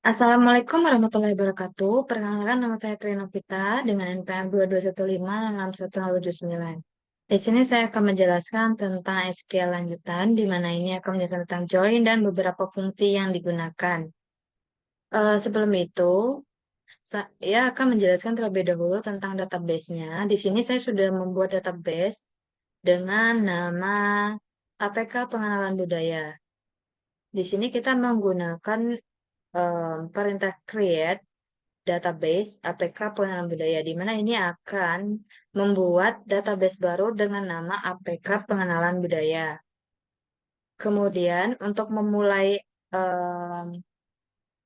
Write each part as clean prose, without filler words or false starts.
Assalamualaikum warahmatullahi wabarakatuh. Perkenalkan nama saya Trinovita dengan NPM 22156179. Di sini saya akan menjelaskan tentang SQL lanjutan, di mana ini akan menjelaskan tentang join dan beberapa fungsi yang digunakan. Sebelum itu, saya akan menjelaskan terlebih dahulu tentang database-nya. Di sini saya sudah membuat database dengan nama APK Pengenalan Budaya. Di sini kita menggunakan perintah create database APK Pengenalan Budaya, di mana ini akan membuat database baru dengan nama APK Pengenalan Budaya. Kemudian untuk memulai em,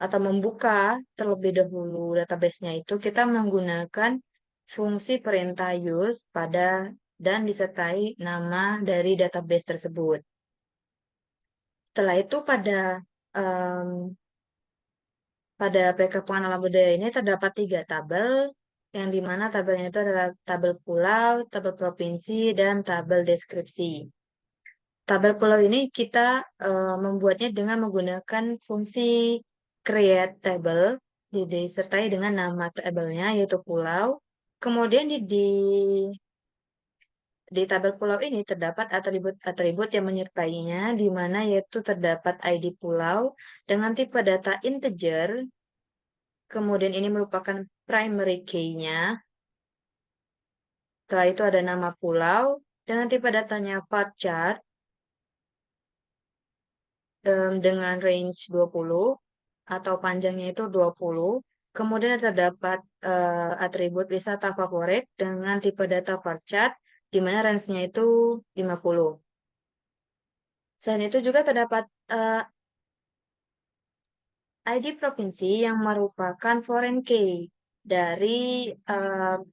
atau membuka terlebih dahulu database-nya itu kita menggunakan fungsi perintah use pada dan disertai nama dari database tersebut. Setelah itu em, pada APK Pengenalan Budaya ini terdapat 3 tabel, yang dimana tabelnya itu adalah tabel pulau, tabel provinsi, dan tabel deskripsi. Tabel pulau ini kita membuatnya dengan menggunakan fungsi create table, disertai dengan nama tabelnya yaitu pulau. Kemudian di tabel pulau ini terdapat atribut-atribut yang menyertainya, di mana yaitu terdapat ID pulau dengan tipe data integer. Kemudian ini merupakan primary key-nya. Setelah itu ada nama pulau dengan tipe datanya varchar dengan range 20 atau panjangnya itu 20. Kemudian terdapat atribut wisata favorit dengan tipe data varchar di mana range-nya itu 50. Selain itu juga terdapat ID provinsi yang merupakan foreign key dari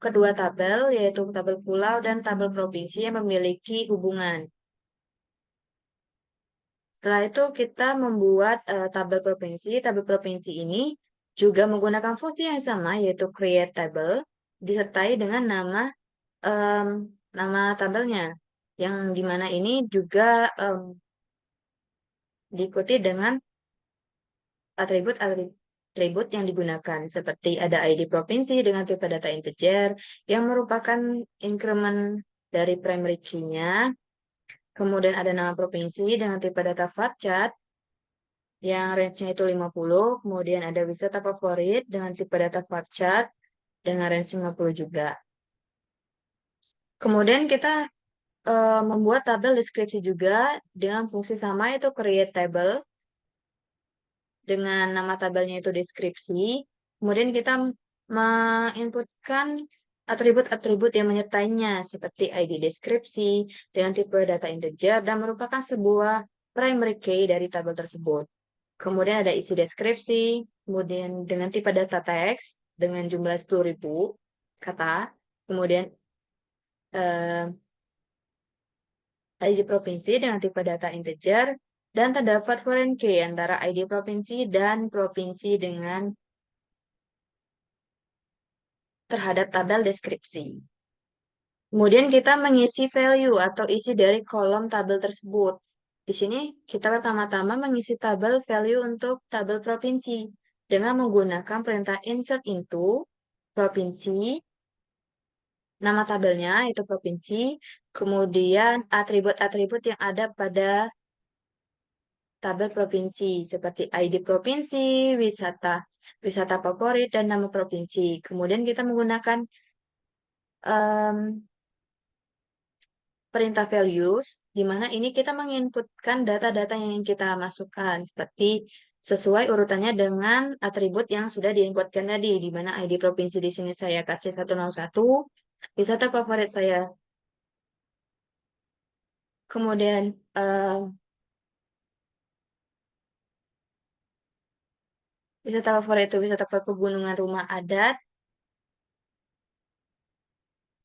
kedua tabel, yaitu tabel pulau dan tabel provinsi yang memiliki hubungan. Setelah itu kita membuat tabel provinsi. Tabel provinsi ini juga menggunakan fungsi yang sama, yaitu create table, disertai dengan em, nama tabelnya, yang dimana ini juga diikuti dengan atribut yang digunakan, seperti ada ID provinsi dengan tipe data integer, yang merupakan increment dari primary key-nya. Kemudian ada nama provinsi dengan tipe data varchar, yang range-nya itu 50. Kemudian ada wisata favorit dengan tipe data varchar, dengan range 50 juga. Kemudian kita membuat tabel deskripsi juga dengan fungsi sama, yaitu create table, dengan nama tabelnya itu deskripsi. Kemudian kita menginputkan atribut-atribut yang menyertainya seperti ID deskripsi dengan tipe data integer dan merupakan sebuah primary key dari tabel tersebut. Kemudian ada isi deskripsi, kemudian dengan tipe data teks dengan jumlah 10.000 kata, kemudian eh, ID provinsi dengan tipe data integer, dan terdapat foreign key antara ID provinsi dan provinsi dengan terhadap tabel deskripsi. Kemudian kita mengisi value atau isi dari kolom tabel tersebut. Di sini kita pertama-tama mengisi tabel value untuk tabel provinsi dengan menggunakan perintah insert into provinsi, nama tabelnya itu provinsi, kemudian atribut-atribut yang ada pada tabel provinsi seperti ID provinsi, wisata, wisata favorit, dan nama provinsi. Kemudian kita menggunakan em, perintah values, di mana ini kita menginputkan data-data yang ingin kita masukkan, seperti sesuai urutannya dengan atribut yang sudah diinputkan tadi, di mana ID provinsi di sini saya kasih 101, wisata favorit saya. Kemudian wisata favorit itu wisata pegunungan rumah adat,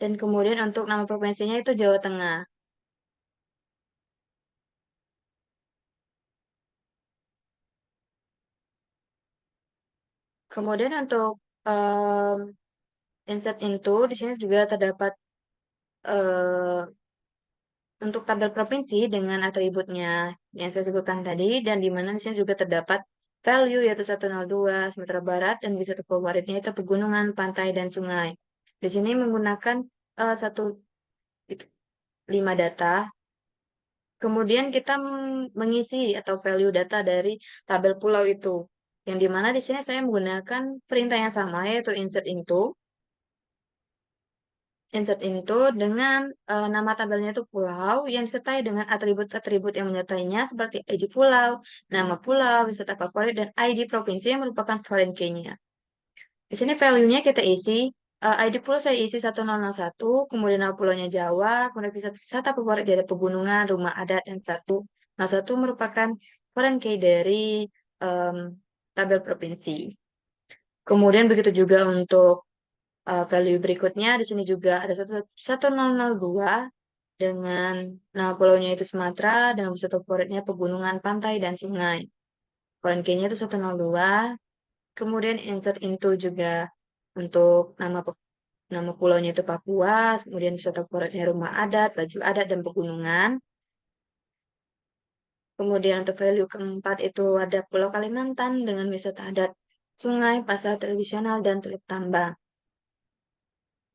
dan kemudian untuk nama provinsinya itu Jawa Tengah. Kemudian untuk em, insert into di sini juga terdapat untuk tabel provinsi dengan atributnya yang saya sebutkan tadi, dan di mana di sini juga terdapat value yaitu 102 Sumatera Barat dan wisata favoritnya itu pegunungan, pantai, dan sungai. Di sini menggunakan 5 data. Kemudian kita mengisi atau value data dari tabel pulau itu. Yang dimana di sini saya menggunakan perintah yang sama yaitu insert into. Insert into dengan nama tabelnya itu pulau yang disertai dengan atribut-atribut yang menyertainya seperti ID pulau, nama pulau, wisata favorit, dan ID provinsi yang merupakan foreign key-nya. Di sini value-nya kita isi, ID pulau saya isi 1001, kemudian nama pulaunya Jawa, kemudian wisata favorit dari pegunungan, rumah adat, dan 101 merupakan foreign key dari em, tabel provinsi. Kemudian begitu juga untuk value berikutnya, di sini juga ada 1002 dengan nama pulaunya itu Sumatera, dan wisata favoritnya pegunungan, pantai, dan sungai. Foreign key-nya itu 102. Kemudian insert into juga untuk nama pulaunya itu Papua, kemudian wisata favoritnya rumah adat, baju adat, dan pegunungan. Kemudian untuk value keempat itu ada Pulau Kalimantan dengan wisata adat, sungai, pasar tradisional, dan teluk tambang.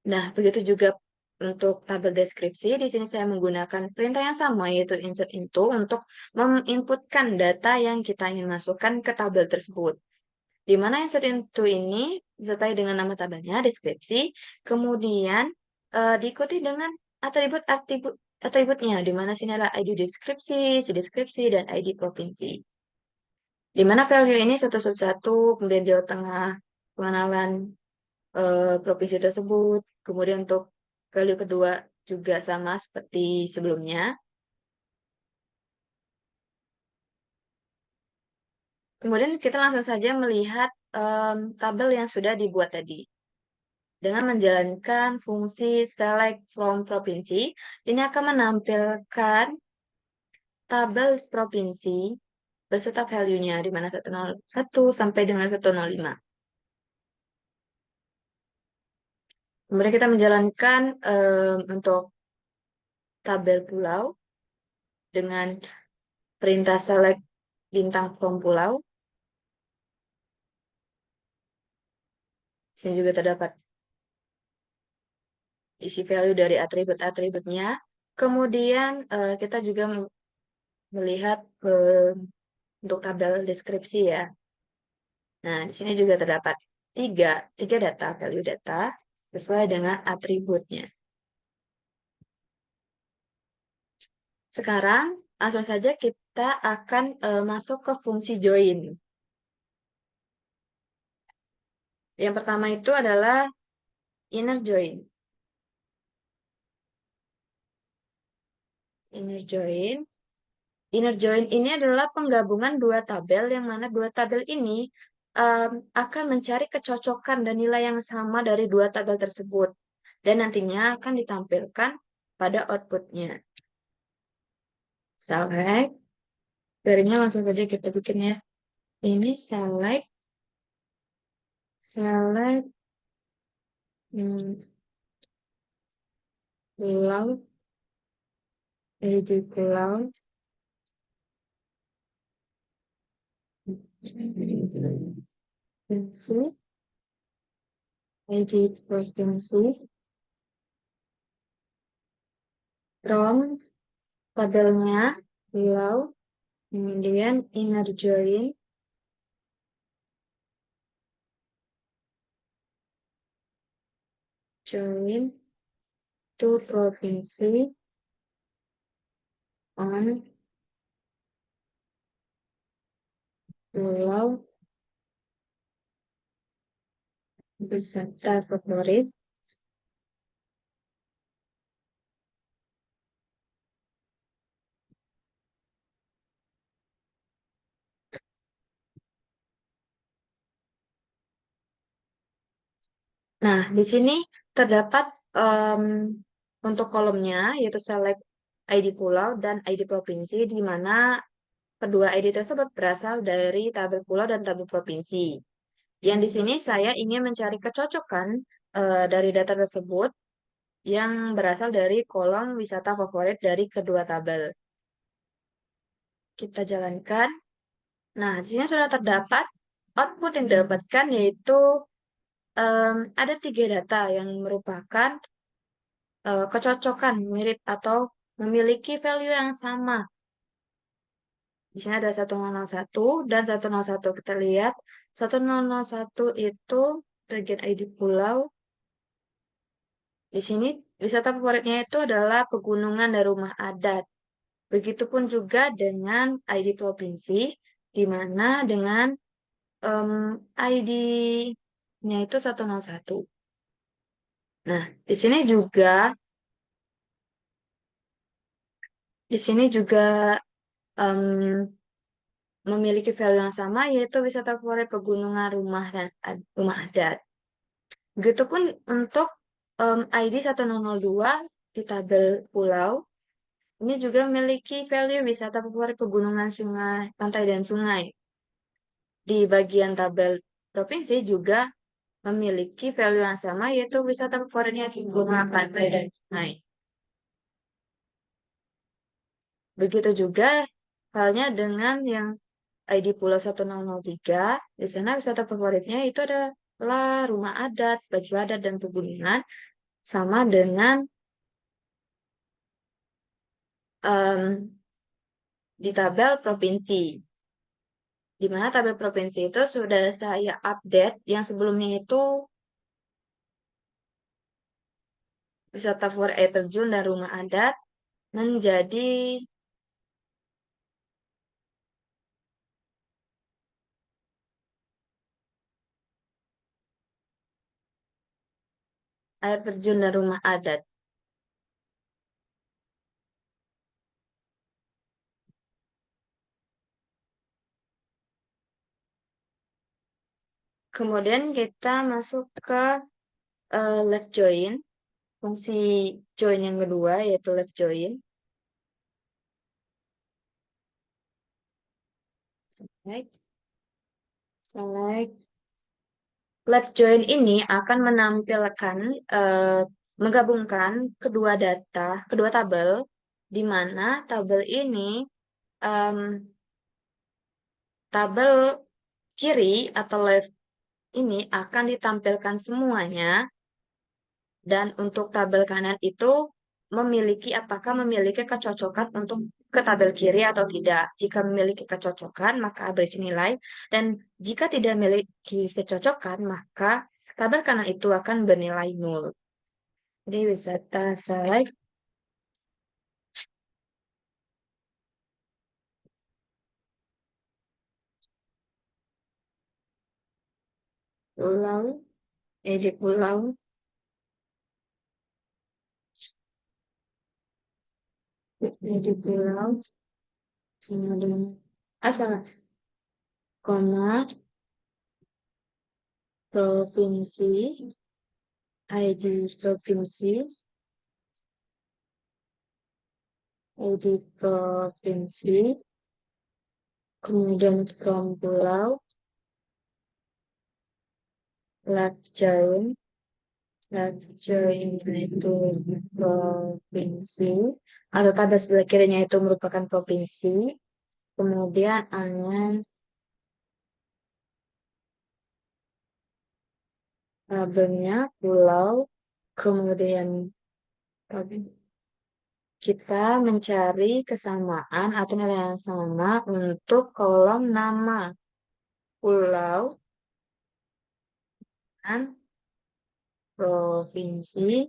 Nah, begitu juga untuk tabel deskripsi. Di sini saya menggunakan perintah yang sama, yaitu insert into, untuk menginputkan data yang kita ingin masukkan ke tabel tersebut. Di mana insert into ini disertai dengan nama tabelnya, deskripsi, kemudian diikuti dengan atributnya, di mana sini adalah ID deskripsi, si deskripsi, dan ID provinsi. Di mana value ini 111, kemudian Jawa Tengah, pengenalan provinsi tersebut. Kemudian untuk value kedua juga sama seperti sebelumnya. Kemudian kita langsung saja melihat tabel yang sudah dibuat tadi. Dengan menjalankan fungsi select from provinsi, ini akan menampilkan tabel provinsi beserta value-nya di mana 101 sampai dengan 105. Kemudian kita menjalankan untuk tabel pulau dengan perintah select bintang from pulau. Sini juga terdapat isi value dari atribut-atributnya. Kemudian kita juga melihat untuk tabel deskripsi ya. Nah, di sini juga terdapat tiga data, value data, sesuai dengan atributnya. Sekarang, langsung saja kita akan masuk ke fungsi join. Yang pertama itu adalah inner join. Inner join. Inner join ini adalah penggabungan dua tabel, yang mana dua tabel ini akan mencari kecocokan dan nilai yang sama dari dua tabel tersebut. Dan nantinya akan ditampilkan pada outputnya. Select. Garingnya langsung saja kita bikin ya. Ini select. Select. Pulau. Edit pulau. Provinsi. Edit provinsi. From tabelnya pulau. Kemudian inner join. Join to provinsi on pulau wisata favorit. Nah, di sini terdapat untuk kolomnya, yaitu select ID pulau dan ID provinsi, di mana kedua ID tersebut berasal dari tabel pulau dan tabel provinsi. Yang di sini saya ingin mencari kecocokan dari data tersebut yang berasal dari kolom wisata favorit dari kedua tabel. Kita jalankan. Nah, di sini sudah terdapat output yang didapatkan yaitu ada 3 data yang merupakan kecocokan mirip atau memiliki value yang sama. Di sini ada 1001 dan 101. Kita lihat 1001 itu bagian ID pulau. Di sini wisata favoritnya itu adalah pegunungan dan rumah adat. Begitupun juga dengan ID provinsi, di mana dengan ID-nya itu 101. Nah, di sini juga em, memiliki value yang sama, yaitu wisata favorit pegunungan rumah adat. Begitupun untuk ID 1002 di tabel pulau, ini juga memiliki value wisata favorit pegunungan sungai, pantai dan sungai. Di bagian tabel provinsi juga memiliki value yang sama, yaitu wisata favoritnya di gunung, pantai, dan sungai. Begitu juga halnya dengan yang ID Pulau 1003, di sana wisata favoritnya itu adalah rumah adat, baju adat, dan pegunungan, sama dengan em, di tabel provinsi. Di mana tabel provinsi itu sudah saya update, yang sebelumnya itu wisata favorit air terjun dan rumah adat menjadi air terjun dan rumah adat. Kemudian kita masuk ke left join, fungsi join yang kedua yaitu left join. Select, select. Left join ini akan menampilkan, eh, menggabungkan kedua tabel, di mana tabel ini, em, tabel kiri atau left ini akan ditampilkan semuanya, dan untuk tabel kanan itu apakah memiliki kecocokan untuk ke tabel kiri atau tidak. Jika memiliki kecocokan, maka average nilai. Dan jika tidak memiliki kecocokan, maka tabel kanan itu akan bernilai nol. Jadi wisata select pulau, edit pulau, edit pulau, kemudian salah, koma, provinsi, ID provinsi, ID provinsi, kemudian from pulau, left join, itu provinsi, atau tabel sebelah kirinya itu merupakan provinsi, kemudian tabelnya pulau, kemudian kita mencari kesamaan atau nilai yang sama untuk kolom nama pulau dan provinsi,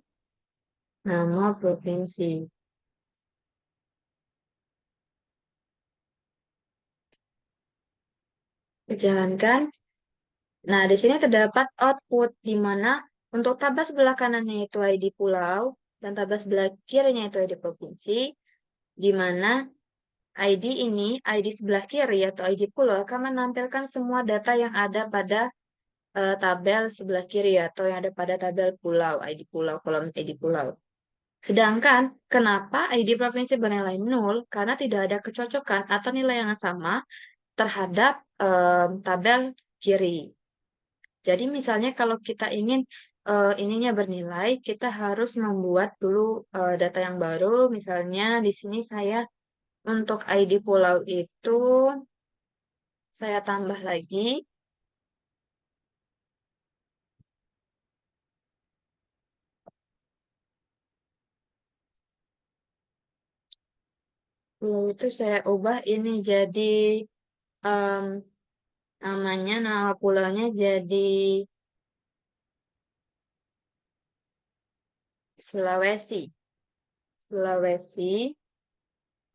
nama provinsi. Dijalankan. Nah, di sini terdapat output di mana untuk tabel sebelah kanannya itu ID pulau dan tabel sebelah kirinya itu ID provinsi, di mana ID sebelah kiri atau ID pulau akan menampilkan semua data yang ada pada tabel sebelah kiri atau yang ada pada tabel pulau, ID pulau, kolom ID pulau. Sedangkan kenapa ID provinsi bernilai nol? Karena tidak ada kecocokan atau nilai yang sama terhadap tabel kiri. Jadi misalnya kalau kita ingin ininya bernilai, kita harus membuat dulu data yang baru. Misalnya di sini saya untuk ID pulau itu Saya tambah lagi. Lalu itu saya ubah ini jadi em, namanya nama pulaunya jadi Sulawesi. Sulawesi.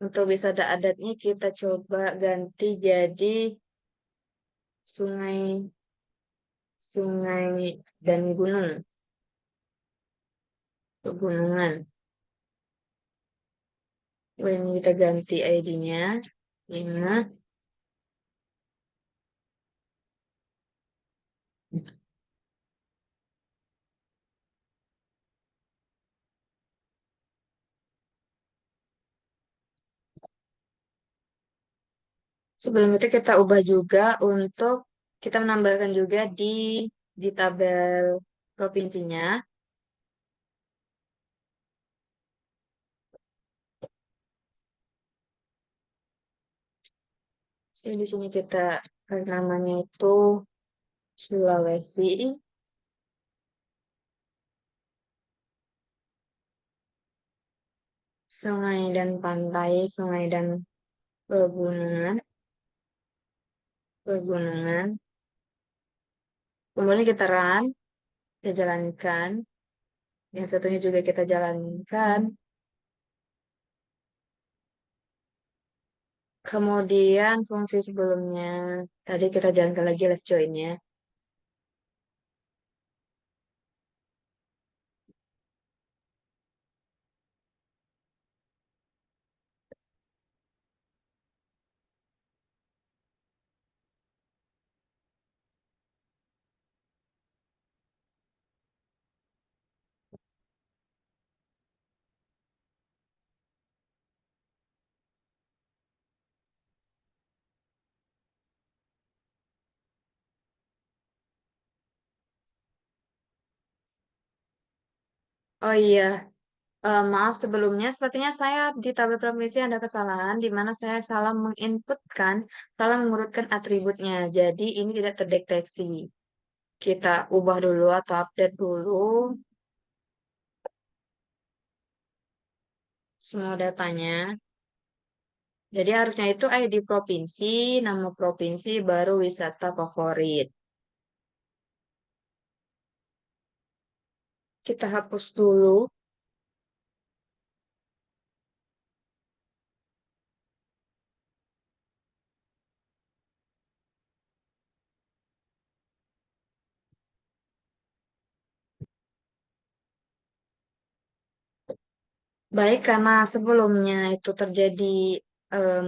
Untuk wisata adatnya kita coba ganti jadi sungai sungai dan gunung, pegunungan. Ini kita ganti ID-nya. Ini. Sebelum itu kita ubah juga untuk kita menambahkan juga di tabel provinsinya. Di sini kita namanya itu Sulawesi, sungai dan pantai, sungai dan pegunungan, pegunungan. Kemudian kita run, kita jalankan. Yang satunya juga kita jalankan. Kemudian fungsi sebelumnya, tadi kita jalankan lagi left join-nya. Oh iya, maaf sebelumnya, sepertinya saya di tabel provinsi ada kesalahan di mana saya salah menginputkan, salah mengurutkan atributnya. Jadi ini tidak terdeteksi. Kita ubah dulu atau update dulu semua datanya. Jadi harusnya itu ID provinsi, nama provinsi, baru wisata favorit. Kita hapus dulu. Baik, karena sebelumnya itu terjadi em,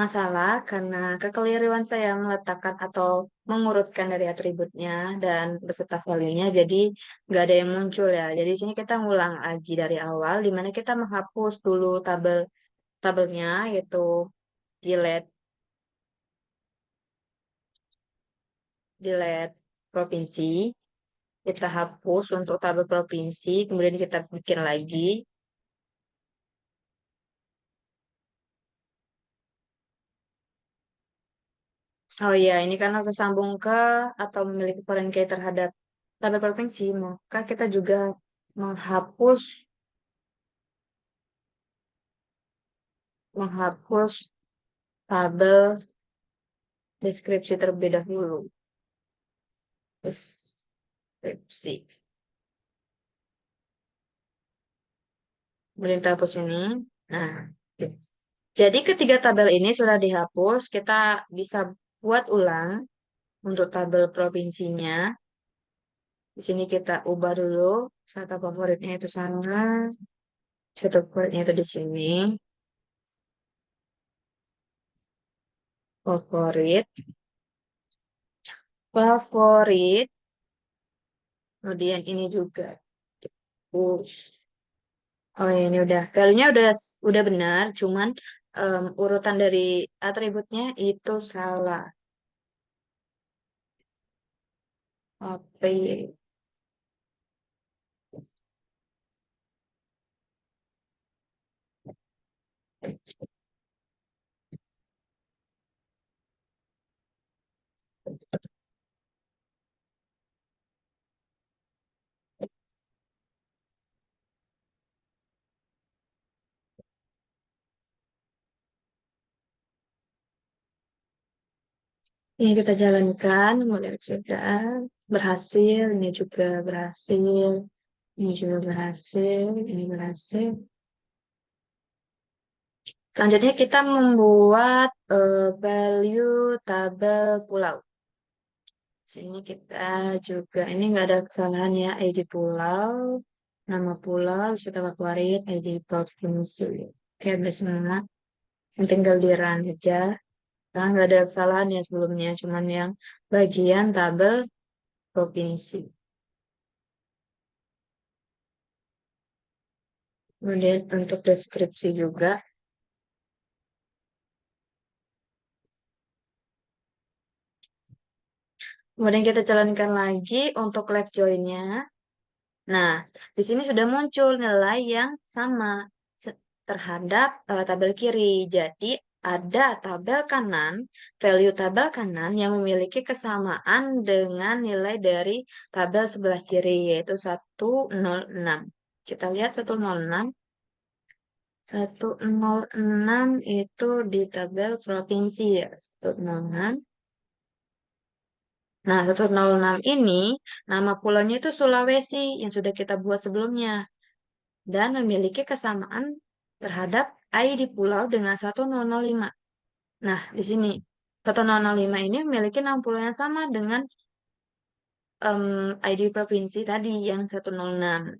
masalah karena kekeliruan saya meletakkan atau mengurutkan dari atributnya dan beserta value-nya, jadi nggak ada yang muncul ya. Jadi di sini kita ngulang lagi dari awal, di mana kita menghapus dulu tabelnya, yaitu delete, delete provinsi. Kita hapus untuk tabel provinsi, kemudian kita bikin lagi. Oh iya, ini karena tersambung ke atau memiliki foreign key terhadap tabel provinsi, maka kita juga menghapus menghapus tabel deskripsi terlebih dahulu. Deskripsi. Kemudian kita hapus ini. Nah, jadi ketiga tabel ini sudah dihapus, kita bisa buat ulang untuk tabel provinsinya. Di sini kita ubah dulu. Satu favoritnya itu sana. Satu favoritnya itu di sini. Favorit. Favorit. Kemudian ini juga. Push. Oh ini udah. Value-nya udah benar. Cuman urutan dari atributnya itu salah. Oke. Ini kita jalankan, kemudian sudah berhasil, ini juga berhasil, ini juga berhasil, ini berhasil. Selanjutnya kita membuat value tabel pulau. Sini kita juga, ini nggak ada kesalahan ya, ID pulau, nama pulau, bisa kita keluarin, ID provinsi. Oke, udah semua. Yang tinggal di run aja. Nah, nggak ada kesalahan ya sebelumnya, cuman yang bagian tabel provinsi. Kemudian untuk deskripsi juga. Kemudian kita jalankan lagi untuk left join-nya. Nah, di sini sudah muncul nilai yang sama terhadap tabel kiri. Jadi, ada tabel kanan, value tabel kanan yang memiliki kesamaan dengan nilai dari tabel sebelah kiri, yaitu 106. Kita lihat 106. 106 itu di tabel provinsi ya, 106. Nah, 106 ini nama pulaunya itu Sulawesi yang sudah kita buat sebelumnya dan memiliki kesamaan terhadap ID pulau dengan 1005. Nah, di sini 1005 ini memiliki nama pulau yang sama dengan ID provinsi tadi yang 106.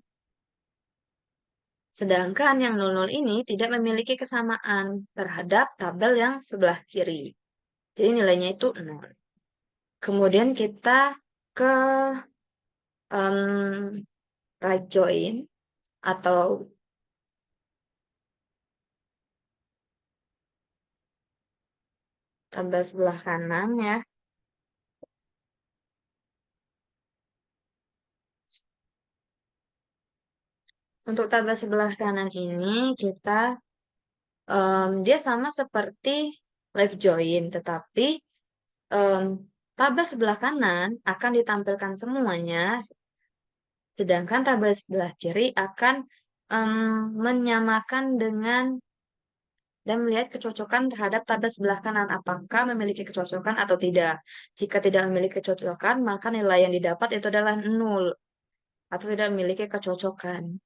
Sedangkan yang 00 ini tidak memiliki kesamaan terhadap tabel yang sebelah kiri. Jadi nilainya itu 0. Kemudian kita ke right join atau tabel sebelah kanan ya. Untuk tabel sebelah kanan ini dia sama seperti left join, tetapi em, tabel sebelah kanan akan ditampilkan semuanya, sedangkan tabel sebelah kiri akan menyamakan dengan dan melihat kecocokan terhadap tabel sebelah kanan apakah memiliki kecocokan atau tidak. Jika tidak memiliki kecocokan, maka nilai yang didapat itu adalah 0 atau tidak memiliki kecocokan.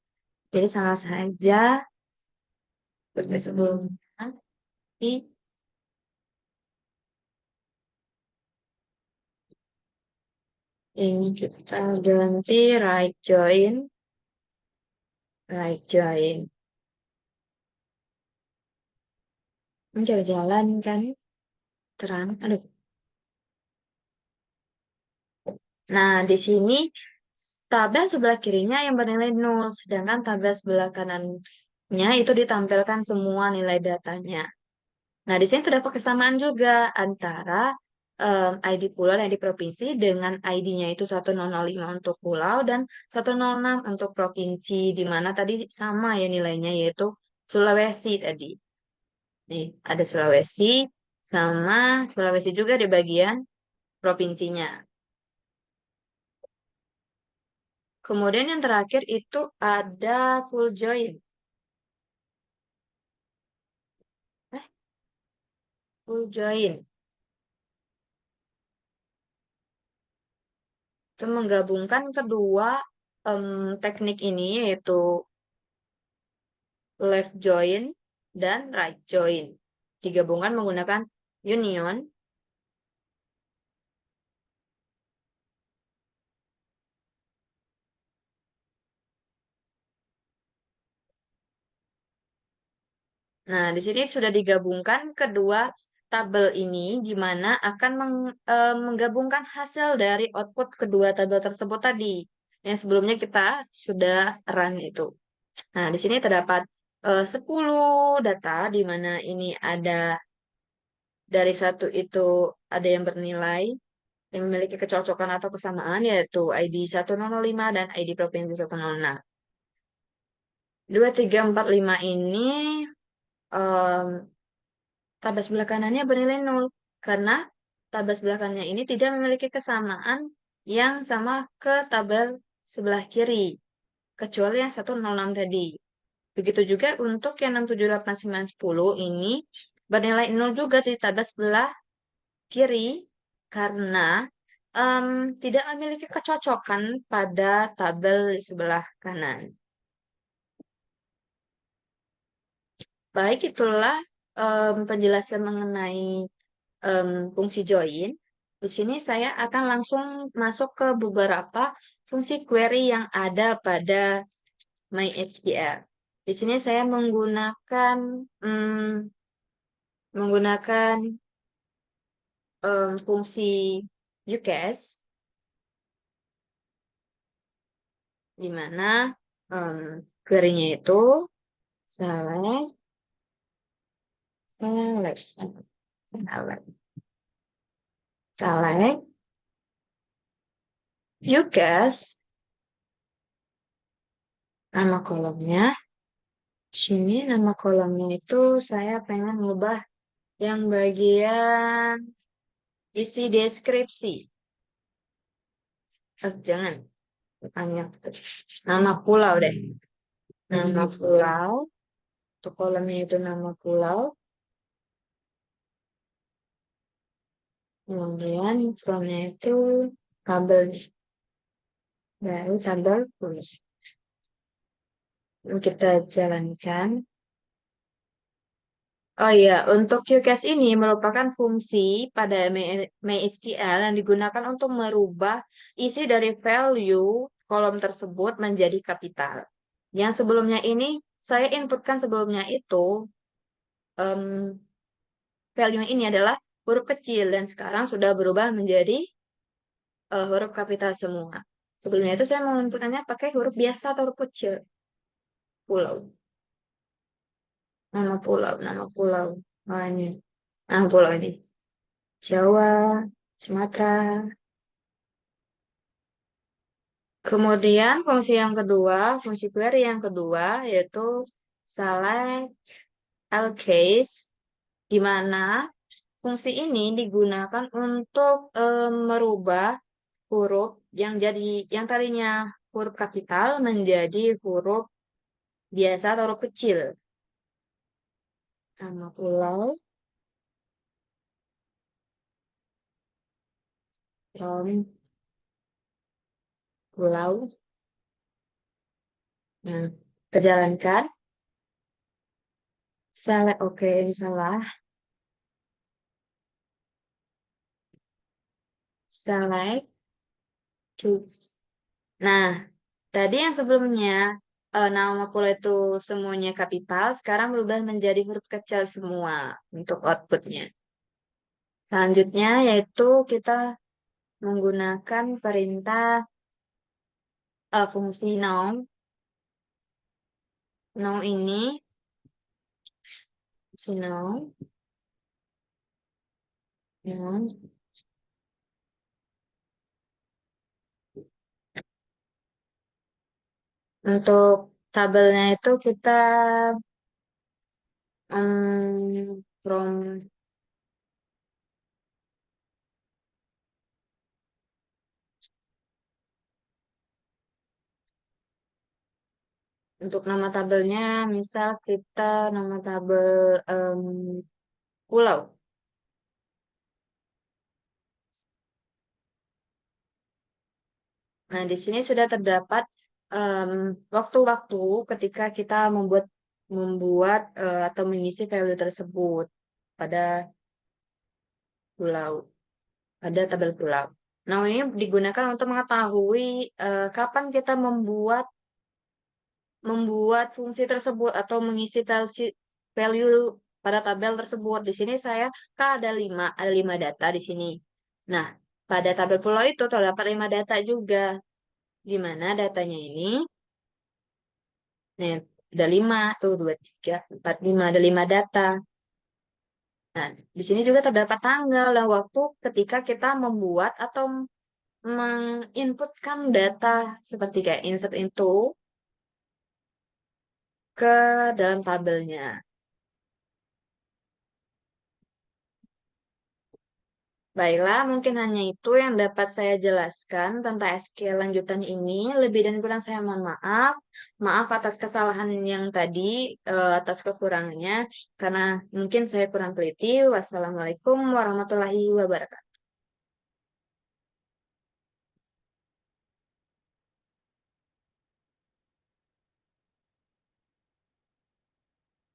Jadi sama saja seperti sebelumnya. Ini kita ganti right join, right join. Ini jalan kan, terang. Aduh. Nah, di sini tabel sebelah kirinya yang bernilai 0, sedangkan tabel sebelah kanannya itu ditampilkan semua nilai datanya. Nah, di sini terdapat kesamaan juga antara ID pulau dan ID provinsi dengan ID-nya itu 1005 untuk pulau dan 106 untuk provinsi, di mana tadi sama ya nilainya, yaitu Sulawesi tadi. Nih, ada Sulawesi sama Sulawesi juga di bagian provinsinya. Kemudian yang terakhir itu ada full join. Eh, full join. Itu menggabungkan kedua teknik ini yaitu left join dan right join. Digabungkan menggunakan union. Nah, di sini sudah digabungkan kedua tabel ini, di mana akan menggabungkan hasil dari output kedua tabel tersebut tadi. Yang sebelumnya kita sudah run itu. Nah, di sini terdapat 10 data, di mana ini ada dari satu itu ada yang bernilai, yang memiliki kecocokan atau kesamaan, yaitu ID 1005 dan ID Provinsi 106. 2, 3, 4, 5 ini em, tabel sebelah kanannya bernilai 0 karena tabel sebelah kanannya ini tidak memiliki kesamaan yang sama ke tabel sebelah kiri kecuali yang 106 tadi. Begitu juga untuk yang 6, 7, 8, 9, 10 ini bernilai 0 juga di tabel sebelah kiri karena em, tidak memiliki kecocokan pada tabel di sebelah kanan. Baik, itulah penjelasan mengenai em, fungsi join. Di sini saya akan langsung masuk ke beberapa fungsi query yang ada pada MySQL. Di sini saya menggunakan mm, menggunakan fungsi UCAS, di mana em, query-nya itu select, select, select, select, select, UCAS, nama kolomnya. Sini nama kolomnya itu saya pengen ngubah yang bagian isi deskripsi. Jangan, banyak. Nama pulau deh. Nama pulau. Untuk kolomnya itu nama pulau. Kemudian kolomnya itu tabel. Baru tabel tulis. Kita jalankan. Oh iya, untuk QCAS ini merupakan fungsi pada MySQL yang digunakan untuk merubah isi dari value kolom tersebut menjadi kapital. Yang sebelumnya ini, saya inputkan sebelumnya itu, em, value ini adalah huruf kecil dan sekarang sudah berubah menjadi huruf kapital semua. Sebelumnya itu saya menginputkannya pakai huruf biasa atau huruf kecil. Pulau, nama pulau. Oh, ini, nama pulau ini. Jawa, Sumatera. Kemudian fungsi yang kedua, fungsi query yang kedua yaitu select all case, di mana fungsi ini digunakan untuk merubah huruf yang tadinya huruf kapital menjadi huruf biasa atau huruf kecil. Nama pulau, from pulau. Nah, terjalankan. Select, oke, ini salah. Select, choose. Nah, tadi yang sebelumnya nama pulau itu semuanya kapital, sekarang berubah menjadi huruf kecil semua untuk outputnya. Selanjutnya yaitu kita menggunakan perintah fungsi now. Now ini, fungsi now, now. Untuk tabelnya itu kita from untuk nama tabelnya, misal kita nama tabel pulau. Nah, di sini sudah terdapat waktu-waktu ketika kita membuat atau mengisi value tersebut pada pulau, pada tabel pulau. Nah, ini digunakan untuk mengetahui kapan kita membuat fungsi tersebut atau mengisi value pada tabel tersebut. Di sini saya ada lima data di sini. Nah, pada tabel pulau itu terdapat 5 data juga, di mana datanya ini, nah, ada 5 tuh, 2, 3, 4, 5, ada 5 data. Nah, di sini juga terdapat tanggal dan waktu ketika kita membuat atau menginputkan data seperti kayak insert into ke dalam tabelnya. Baiklah, mungkin hanya itu yang dapat saya jelaskan tentang SQL lanjutan ini. Lebih dan kurang saya mohon maaf. Maaf atas kesalahan yang tadi, atas kekurangannya, karena mungkin saya kurang teliti. Wassalamualaikum warahmatullahi wabarakatuh.